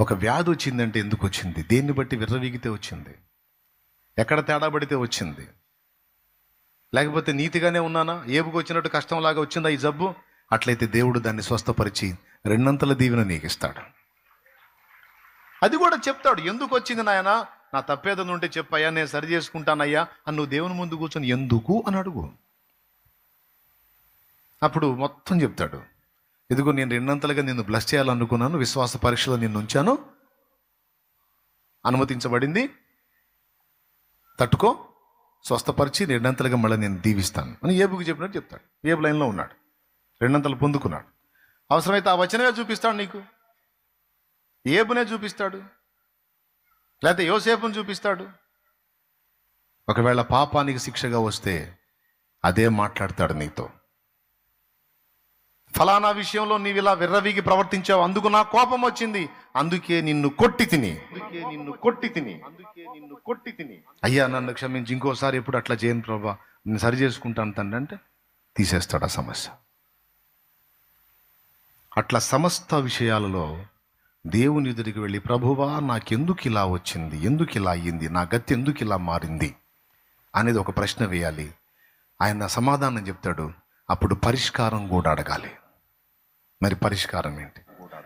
ఒక వ్యాధి వచ్చిందంటే ఎందుకు వచ్చింది? దేన్ని బట్టి విర్రవీగితే వచ్చింది? ఎక్కడ తేడా పడితే వచ్చింది? లేకపోతే నీతిగానే ఉన్నానా, ఏపుకు వచ్చినట్టు కష్టంలాగా వచ్చిందా ఈ జబ్బు? అట్లయితే దేవుడు దాన్ని స్వస్థపరిచి రెండంతల దీవెన నీకు ఇస్తాడు. అది కూడా చెప్తాడు, ఎందుకు వచ్చింది నాయన, నా తప్పేదని ఉంటే చెప్పయ్యా, నేను సరి చేసుకుంటానయ్యా అని నువ్వు దేవుని ముందు కూర్చొని ఎందుకు అని అడుగు. అప్పుడు మొత్తం చెప్తాడు. ఇదిగో నేను రెండంతలుగా నిన్ను బ్లెస్ చేయాలనుకున్నాను, విశ్వాస పరీక్షలో నిన్ను ఉంచాను, అనుమతించబడింది, తట్టుకో, స్వస్థపరిచి రెండంతలుగా మళ్ళీ నేను దీవిస్తాను అని ఏబుకి చెప్పినట్టు చెప్తాడు. ఏబు లైన్లో ఉన్నాడు, రెండంతలు పొందుకున్నాడు. అవసరమైతే ఆ వచనమే చూపిస్తాడు నీకు, ఏబునే చూపిస్తాడు, లేకపోతే యోసేపుని చూపిస్తాడు. ఒకవేళ పాపానికి శిక్షగా వస్తే అదే మాట్లాడతాడు నీతో. ఫలానా విషయంలో నీవు ఇలా విర్రవీగి ప్రవర్తించావు, అందుకు నా కోపం వచ్చింది, అందుకే నిన్ను కొట్టి తిని అయ్యా నన్ను క్షమించి, ఇంకోసారి ఎప్పుడు అట్లా చేయను ప్రభా, నేను సరి చేసుకుంటాను తండ్రి అంటే తీసేస్తాడు ఆ సమస్య. అట్లా సమస్త విషయాలలో దేవుని ఎదురికి వెళ్ళి, ప్రభువా నాకెందుకు ఇలా వచ్చింది, ఎందుకు ఇలా అయ్యింది, నా గతి ఎందుకు ఇలా మారింది అనేది ఒక ప్రశ్న వేయాలి. ఆయన సమాధానం చెప్తాడు. అప్పుడు పరిష్కారం కూడా అడగాలి. మరి పరిష్కారం ఏంటి?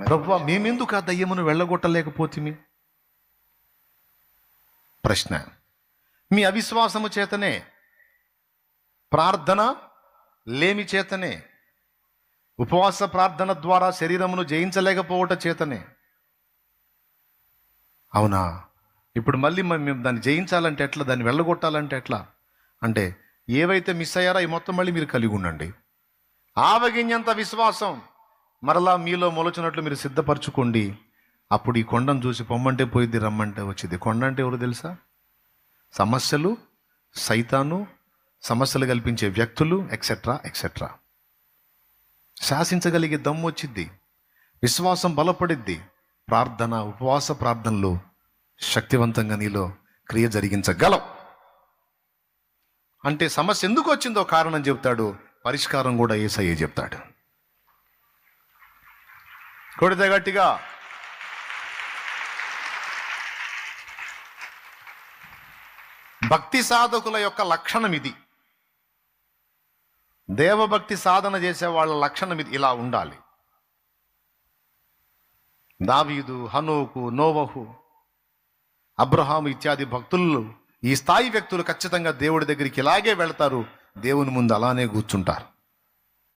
ప్రభువా మేమెందుకు ఆ దయ్యమును వెళ్ళగొట్టలేకపోతిమి? ప్రశ్న. మీ అవిశ్వాసము చేతనే, ప్రార్థన లేమి చేతనే, ఉపవాస ప్రార్థన ద్వారా శరీరమును జయించలేకపోవట చేతనే. అవునా? ఇప్పుడు మళ్ళీ మేము దాన్ని జయించాలంటే ఎట్లా, దాన్ని వెళ్ళగొట్టాలంటే ఎట్లా అంటే, ఏవైతే మిస్ అయ్యారో అవి మొత్తం మళ్ళీ మీరు కలిగి ఉండండి. ఆవగింజంత విశ్వాసం మరలా మీలో మొలచినట్లు మీరు సిద్ధపరచుకోండి. అప్పుడు ఈ కొండను చూసి పొమ్మంటే పోయిద్ది, రమ్మంటే వచ్చింది. కొండ అంటే ఎవరు తెలుసా? సమస్యలు, సైతాను, సమస్యలు కల్పించే వ్యక్తులు, ఎక్సెట్రా ఎక్సెట్రా. శాసించగలిగే దమ్ము వచ్చిద్ది, విశ్వాసం బలపడిద్ది. ప్రార్థన, ఉపవాస ప్రార్థనలు శక్తివంతంగా నీలో క్రియ జరిగించగలవు. అంటే సమస్య ఎందుకు వచ్చిందో కారణం చెప్తాడు, పరిష్కారం కూడా యేసయ్యే చెప్తాడు. కొడితే గట్టిగా. భక్తి సాధకుల యొక్క లక్షణం ఇది. దేవభక్తి సాధన చేసే వాళ్ళ లక్షణం ఇది, ఇలా ఉండాలి. దావీదు, హనోకు, నోవహు, అబ్రహాము ఇత్యాది భక్తులు, ఈ స్థాయి వ్యక్తులు ఖచ్చితంగా దేవుడి దగ్గరికి ఇలాగే వెళ్తారు, దేవుని ముందు అలానే కూర్చుంటారు.